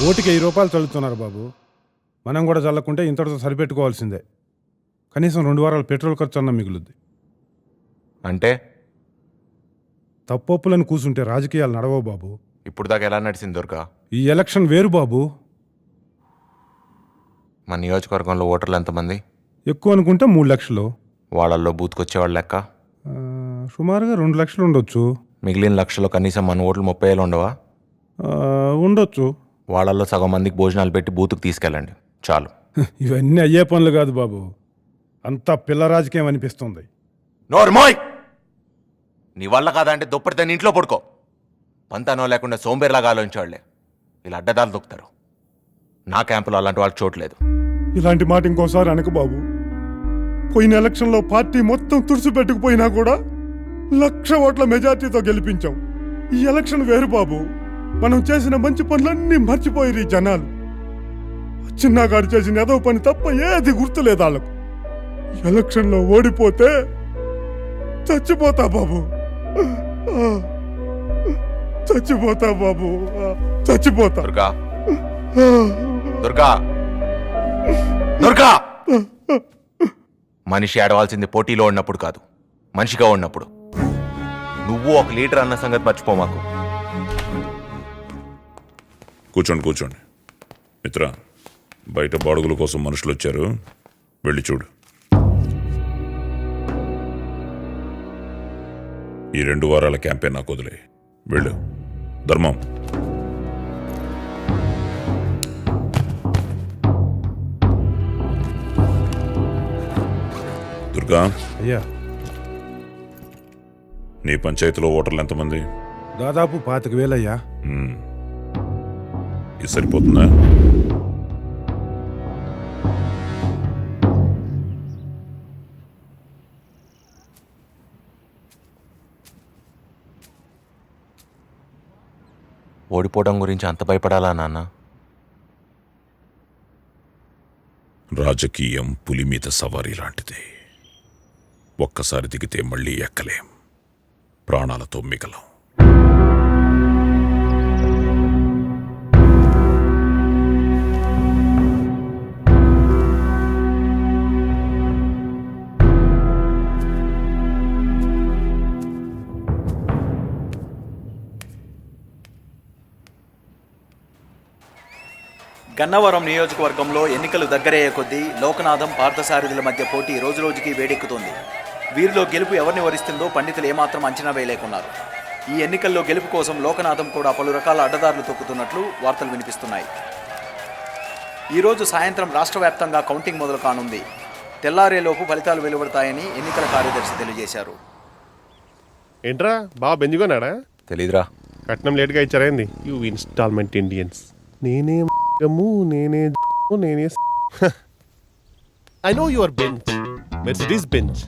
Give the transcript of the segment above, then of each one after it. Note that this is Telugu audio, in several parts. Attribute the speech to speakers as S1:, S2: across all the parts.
S1: ఓటుకి 1000 రూపాయలు చల్లుతున్నారు బాబు. మనం కూడా చల్లకుంటే ఇంతటితో సరిపెట్టుకోవాల్సిందే. కనీసం 2 వారాల పెట్రోల్ ఖర్చు అన్న మిగులుద్ది.
S2: అంటే
S1: తప్పొప్పులను కూసుంటే రాజకీయాలు నడవవు బాబు.
S2: ఇప్పుడు దాకా ఎలా నడిచింది దుర్గా?
S1: ఈ ఎలక్షన్ వేరు బాబు.
S2: మన నియోజకవర్గంలో ఓటర్లు ఎంతమంది?
S1: ఎక్కువ అనుకుంటే 3 లక్షలు.
S2: వాళ్ళల్లో బూత్కొచ్చేవాళ్ళు లెక్క
S1: సుమారుగా 2 లక్షలు ఉండొచ్చు.
S2: మిగిలిన లక్షలో కనీసం మన ఓట్లు 30,000 ఉండవా?
S1: ఉండొచ్చు.
S2: వాళ్ళల్లో సగం మందికి భోజనాలు పెట్టి బూత్కి తీసుకెళ్ళండి చాలు.
S1: ఇవన్నీ అయ్యే పనులు కాదు బాబు. అంతా పిల్ల రాజకీయం అనిపిస్తుంది.
S2: నోర్మోయ్! నీ వల్ల కాదంటే దుప్పటి తన ఇంట్లో పడుకో. పంతానో లేకుండా సోంబేర్లాగా ఆలోచించేవాళ్ళే ఇలా అడ్డదాలు దొక్కుతారు. నా క్యాంపులో అలాంటి వాళ్ళకి చోట్లేదు.
S1: ఇలాంటి మాట ఇంకోసారి అనకు బాబు. పోయిన ఎలక్షన్లో పార్టీ మొత్తం తుడిసి పెట్టుకుపోయినా కూడా 1,00,000 ఓట్ల మెజార్టీతో గెలిపించాం. ఈ ఎలక్షన్ వేరు బాబు. మనం చేసిన మంచి పనులన్నీ మర్చిపోయారు ఈ జనాలు. చిన్నగాడు చేసిన ఏదో పని తప్ప ఏది గుర్తులేదు వాళ్ళకు. ఎలక్షన్లో ఓడిపోతే చచ్చిపోతా బాబు. చచ్చిపోతా బాబు. చచ్చిపోతా.
S2: దుర్గా దుర్గా దుర్గా! మనిషి ఆడవలసింది పోటీలో ఉన్నప్పుడు కాదు, మనిషిగా ఉన్నప్పుడు. నువ్వు ఒక లీడర్ అన్న సంగతి మర్చిపో మాకు.
S3: కూర్చోండి మిత్ర. బయట బాడుగుల కోసం మనుషులు వచ్చారు, వెళ్ళి చూడు. ఈ 2 వారాల క్యాంపెయిన్ నాకు వదిలే. వెళ్ళు. ధర్మం. దుర్గా,
S1: అయ్యా,
S3: నీ పంచాయతీలో ఓటర్లు ఎంతమంది?
S1: దాదాపు 25,000 అయ్యా.
S3: ఇది సరిపోతుందా?
S2: ఓడిపోవడం గురించి అంత భయపడాలా నాన్న?
S3: రాజకీయం పులి మీద సవారీ లాంటిది. ఒక్కసారి దిగితే మళ్ళీ ఎక్కలేం. ప్రాణాలతో మిగలం.
S4: గన్నవరం నియోజకవర్గంలో ఎన్నికలు దగ్గరయ్యే కొద్దీ లోకనాథం పార్థసారథుల మధ్య పోటీ రోజురోజుకి వేడెక్కుతోంది. వీరిలో గెలుపు ఎవరిని వరిస్తుందో పండితులు ఏమాత్రం అంచనా వేయలేకున్నారు. ఈ ఎన్నికల్లో గెలుపు కోసం లోకనాథం కూడా పలు రకాల అడ్డదారులు తొక్కుతున్నట్లు వార్తలు వినిపిస్తున్నాయి. ఈరోజు సాయంత్రం రాష్ట్ర వ్యాప్తంగా కౌంటింగ్ మొదలు కానుంది. తెల్లారేలోపు ఫలితాలు వెలువడతాయని ఎన్నికల కార్యదర్శి తెలియజేశారు.
S5: ఏంట్రా బాగా బెంజుకున్నాడా?
S2: తెలీదురా.
S5: కట్నం లేట్గా ఇచ్చారైంది. You installment Indians. నేనే I know your Benz, Mercedes Benz.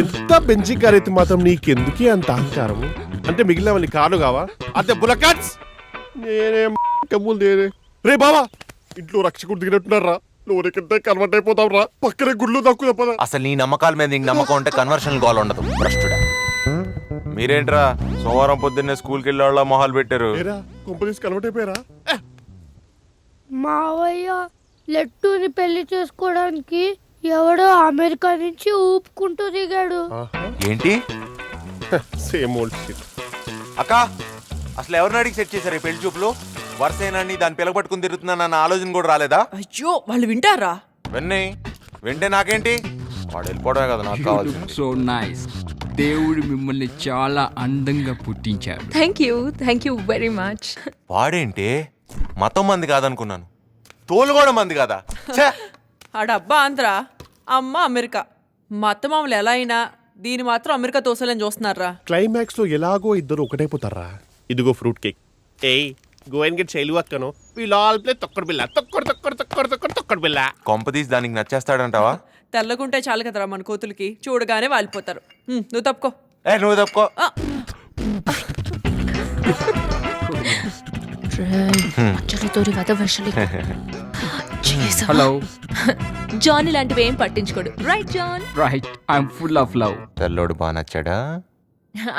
S5: ఎంత బెంచి కార్ అయితే మాత్రం నీకెందుకే అంత అహంకారం? అంటే మిగిలిన వాళ్ళని కార్లు కావా? అంటే బులకట్స్. నేనే కమ్ములు నేనే. రే బావా, ఇంట్లో రక్షకుడు దిగినట్టున్నారా? లోరికింటే కన్వర్ట్ అయిపోతాం రా. పక్కనే గుళ్ళు దక్కు తప్పదా?
S2: అసలు నీ నమ్మకాల మీద నీకు నమ్మకం ఉంటే కన్వర్షన్ గోల్ ఉండదు. భ్రష్టుడా. మీరేంట్రా సోమవారం పొద్దున్నే స్కూల్కి వెళ్ళే వాళ్ళ మొహాలు పెట్టారు?
S5: కంపెనీస్ కన్వర్ట్ అయిపోయారా?
S6: మావయ్య లెట్టుని పెళ్లి చేసుకోవడానికి ఎవడో అమెరికా నుంచి ఊపుకుంటూ దిగాడు.
S2: ఏంటి?
S5: Same old shit.
S2: అక్క, అసలు ఎవరిని అడిగి సెట్ చేశారు ఈ పెళ్లి చూపులు? వరుసైనాన్ని దాన్ని పిలగబట్టుకుని తిరుగుతున్నానన్న ఆలోచన కూడా రాలేదా?
S7: అయ్యో, వాళ్ళు వింటారా?
S2: వింటే నాకేంటి? వాడు వెళ్ళిపోవడమే కదా నాకు కావాల్సింది.
S8: So nice. దేవుడు మిమ్మల్ని చాలా అందంగా పుట్టించాడు.
S7: Thank you very much.
S2: వాడేంటి మతం మంది కాదనుకున్నాను, తోలు కూడా మంది కాదా?
S7: ఆడబ్బా ఆంధ్ర, అమ్మ అమెరికా. మత మామూలు ఎలా అయినా దీని మాత్రం అమెరికా తోసలేని చూస్తున్నారా?
S5: క్లైమాక్స్ లో ఎలాగో ఇద్దరు ఒకటైపోతారా? ఇదిగో ఫ్రూట్ కేక్. ఏయ్, గో అండ్ గెట్ శైలు అక్కను. వీల్ ఆల్ ప్లే తొక్కడు బిల్ల. తొక్కడు బిల్ల.
S2: కొంపదీసి దానికి నచ్చేస్తాడంటావా?
S7: తెల్లగుంటే చాలు కదరా మన కోతులకి, చూడగానే వాలిపోతారు. నువ్వు తప్పుకో.
S2: నువ్వు తప్పుకో.
S8: హలో.
S7: జాన్ ఇలాంటివి ఏం పట్టించుకోడు. Right John?
S8: Right. I'm full of love.
S2: తెల్లోడు బాగా నచ్చాడా?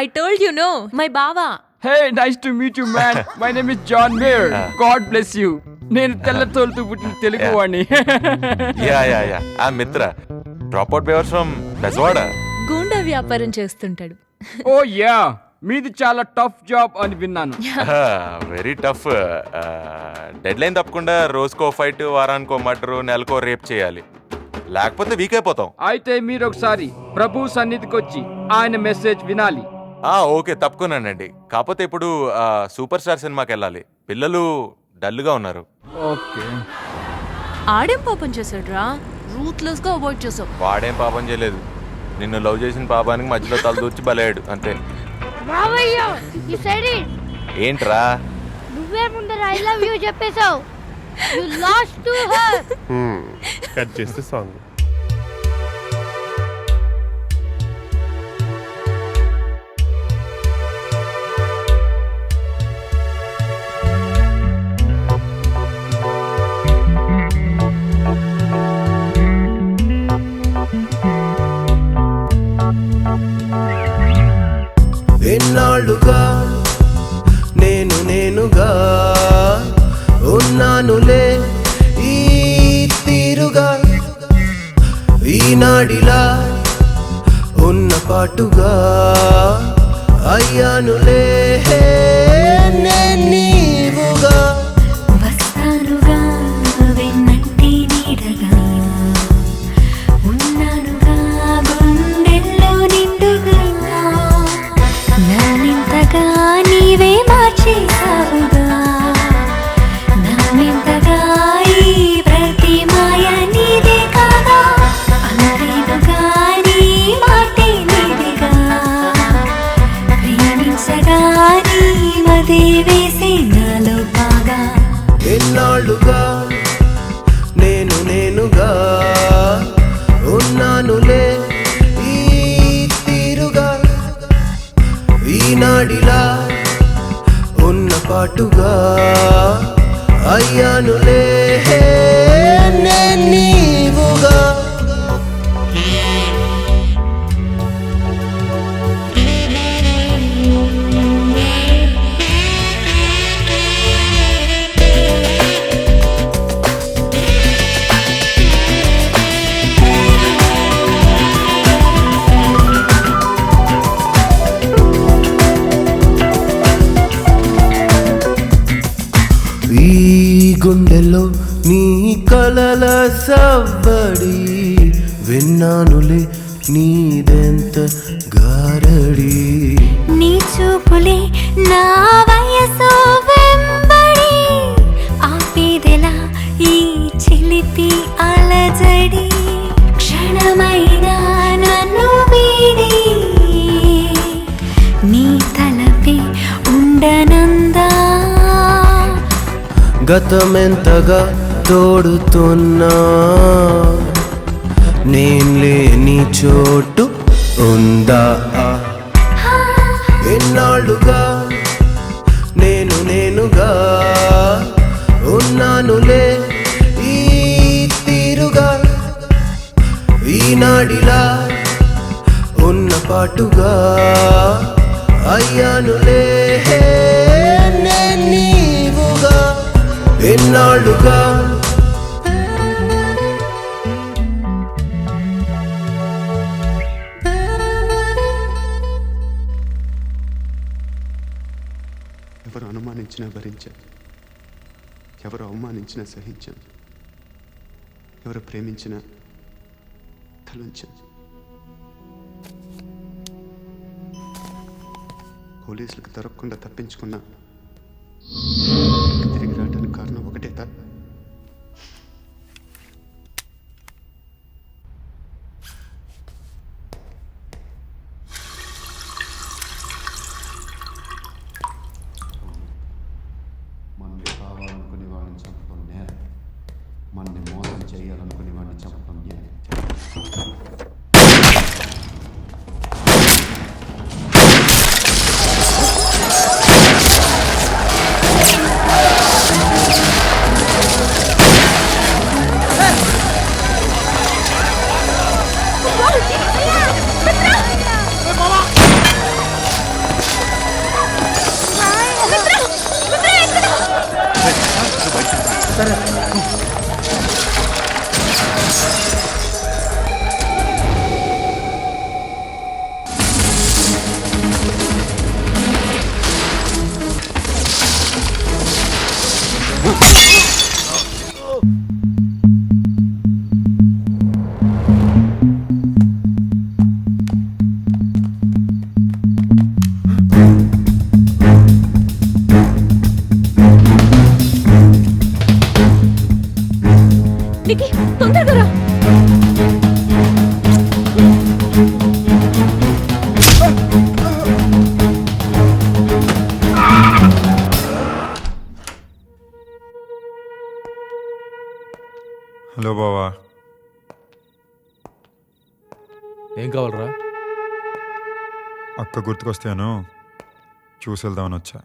S7: I told you no. My బావా
S8: hey nice to meet you man my name is John Mayer God bless you నేను తెల్ల తోలుతూ పుట్టిన తెలుగు వాడిని
S2: యా యా యా ఆ మిత్ర drop out pavers from Bezawada.
S9: Goonda వ్యాపారం చేస్తుంటాడు.
S8: ఓ యా మీది చాలా టఫ్ జాబ్ అని విన్నాను.
S2: Very tough. డెడ్ లైన్ తప్పకుండా రోజుకో ఫైట్, వారానికో మర్డర్, నెలకో రేప్ చేయాలి, లేకపోతే వీక్ అయిపోతాం.
S8: అయితే మీరు ఒకసారి ప్రభు సన్నిధికి వచ్చి ఆయన మెసేజ్ వినాలి.
S2: ఓకే తప్పుకున్నానండి. కాకపోతే ఇప్పుడు సూపర్ స్టార్ సినిమాకి వెళ్ళాలి. పిల్లలు డల్గా ఉన్నారు.
S8: ఓకే
S9: ఆడేం పాపం చేశాడు రా, రూత్లెస్ గా అవాయిడ్ చేసావు.
S2: వాడేం పాపం చేయలేదు, నిన్ను లవ్ చేసిన పాపానికి మధ్యలో తలదూర్చి బలయ్యాడు అంతే.
S6: మావయ్య ఈ సైడ్
S2: ఏంట్రా
S6: నువ్వే ముందర ఐ లవ్ యూ చెప్పేశావు. You lost to her.
S5: Cut చేస్తే సాంగ్.
S10: ఎన్నాళ్ళుగా నేనుగా ఉన్నానులే ఈ తీరుగా, ఈనాడిలా ఉన్న పాటుగా అయ్యానులే నీవుగా.
S11: వస్తానుగా వెన్నంటి నీడగా, ఉన్నానుగా గుండెల్లో నిండుగా, నానింతగా నీవే మార్చేసావుగా, నానింతగా ఈ ప్రతి మాయ నీదే కాదా, అలరేదుగా నీ మాటే నీదిగా, ప్రేమించగా నీ మదే వేసే నాలో బాగా.
S10: ఎన్నాళ్ళుగా నేనుగా ఉన్నానులే ఈ తీరుగా, ఈనాడిలా ఉన్న పాటుగా అయ్యానులే నీవుగా. ఈ గుండెలో నీ కలల సవ్వడి విన్నానులే నీదెంత గారడి.
S11: నీ చూపులే నా వయసు వెంబడి ఆపేదెలా ఈ చిలిపి అలజడి, క్షణమైనా నన్ను వీడి నీ తలపే ఉండనందా.
S10: గతమెంతగా తోడుతున్నా నేను లేని చోటు ఉందా. ఎన్నాళ్ళుగా నేనుగా ఉన్నానులే ఈ తీరుగా, ఈనాడిలా ఉన్న పాటుగా అయ్యానులే నీవుగా. ఎన్నాళ్ళుగా
S12: ఎవరు అనుమానించినా భరించాను, ఎవరు అవమానించినా సహించాను, ఎవరు ప్రేమించినా తలంచాను. పోలీసులకు దొరకకుండా తప్పించుకున్నా తిరిగి రావడానికి కారణం ఒకటే తా. మనల్ని కావాలనుకునే వాళ్ళని చంపడం నేరం, మనల్ని మోసం చేయాలనుకునే వాళ్ళని చంపడం న్యాయం.
S9: నిఖి తొందరగా రా.
S1: హలో బావా.
S13: ఏం కావాలరా?
S1: అక్క గుర్తుకొస్తాను, చూసి వెళ్దామని వచ్చా.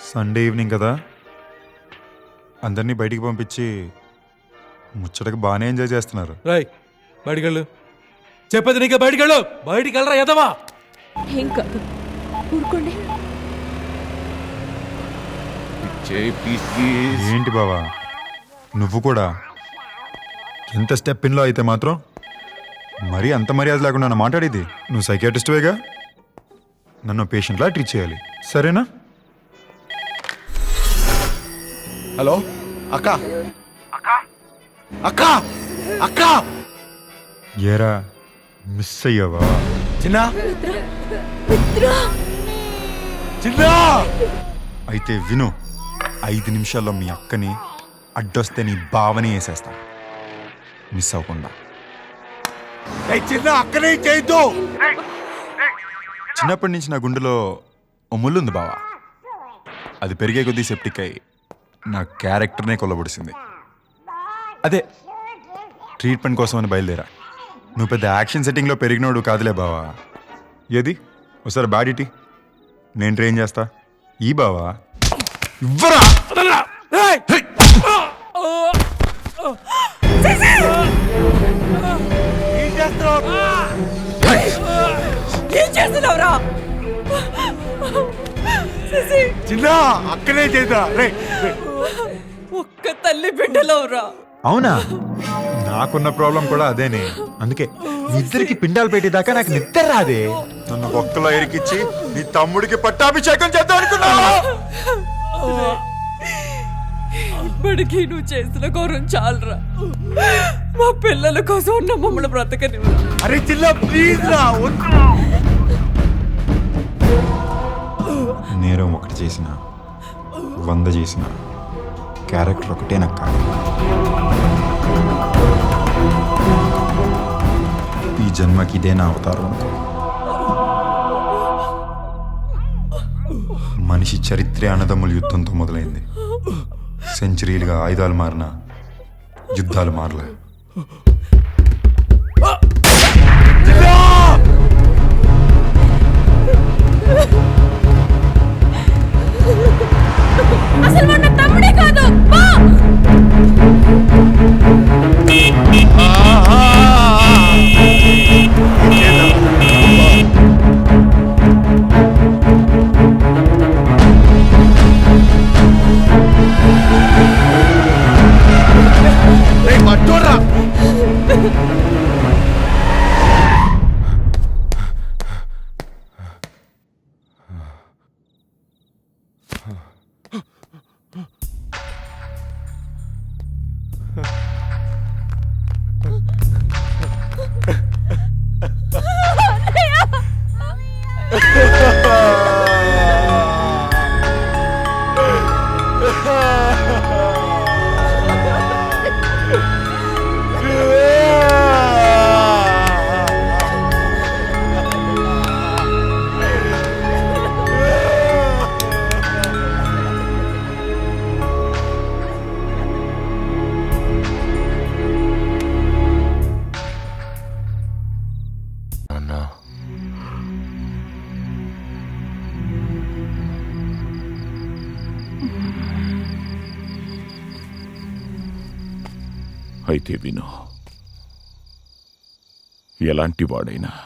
S1: సండే ఈవినింగ్ కదా, అందరినీ బయటికి పంపించి ముచ్చటకి బాగానే ఎంజాయ్ చేస్తున్నారు.
S13: రాయ్ బయటికి వెళ్ళు. చెప్పేది నీకే, బయటికి వెళ్ళు. బయటికి వెళ్ళరా ఎదవా.
S9: ఏం కాదు, ఊరుకోండి.
S1: ఏంటి బావా నువ్వు కూడా? ఎంత స్టెప్ ఇన్లో అయితే మాత్రం మరీ అంత మర్యాద లేకుండా నా మాట్లాడేది. నువ్వు సైకియాట్రిస్ట్వేగా, నన్ను పేషెంట్లా ట్రీట్ చేయాలి, సరేనా?
S5: హలో అక్క, అక్క, అక్క.
S1: ఏరా మిస్ అయ్యావా?
S5: చిన్న చిన్న.
S1: అయితే విను, 5 నిమిషాల్లో మీ అక్కని అడ్డొస్తే నీ బావని వేసేస్తా, మిస్ అవ్వకుండా.
S5: చిన్న అక్కనే చేయొద్దు.
S1: చిన్నప్పటి నుంచి నా గుండెలో ఓ ముళ్ళుంది బావా. అది పెరిగే కొద్దీ సెప్టిక్ అయి నా క్యారెక్టర్నే కొల్లబడిసింది. అదే ట్రీట్మెంట్ కోసం అని బయలుదేరా. నువ్వు పెద్ద యాక్షన్ సెట్టింగ్లో పెరిగినోడు కాదులే బావా. ఏది ఒకసారి బాడీటీ నేను ట్రైన్ చేస్తా. ఈ బావా ఇవ్వరా.
S7: ఏం చేస్తున్నావురా?
S5: చిన్న అక్కనే చేద్దా.
S7: ఒక్క తల్లి బిడ్డలవురా.
S1: అవునా? నాకున్న ప్రాబ్లం కూడా అదేనే. అందుకే ఇద్దరికి పిండాలు పెట్టేదాకా నాకు నిద్ర రాదే. నన్ను ఒక్కలో ఇరికిచ్చి నీ తమ్ముడికి పట్టాభిషేకం చేద్దాం అనుకున్నా.
S7: ఇప్పటికీ నువ్వు చేసిన గౌరవం చాలరా. మా పిల్లల కోసం ఉన్న మమ్మల్ని బ్రతకని.
S5: అరే చిన్న ప్లీజ్ రా.
S1: నేరం ఒకటి చేసిన 100 చేసిన క్యారెక్టర్ ఒకటే నాకు కాదు. ఈ జన్మకి ఇదే నా అవతారం అనుకో. మనిషి చరిత్రే అన్నదమ్ముల యుద్ధంతో మొదలైంది. సెంచరీలుగా ఆయుధాలు మారినా యుద్ధాలు మారలే.
S9: అసలు మన తమ్ముడే కాదు.
S3: అయితే విను, ఎలాంటి వాడైనా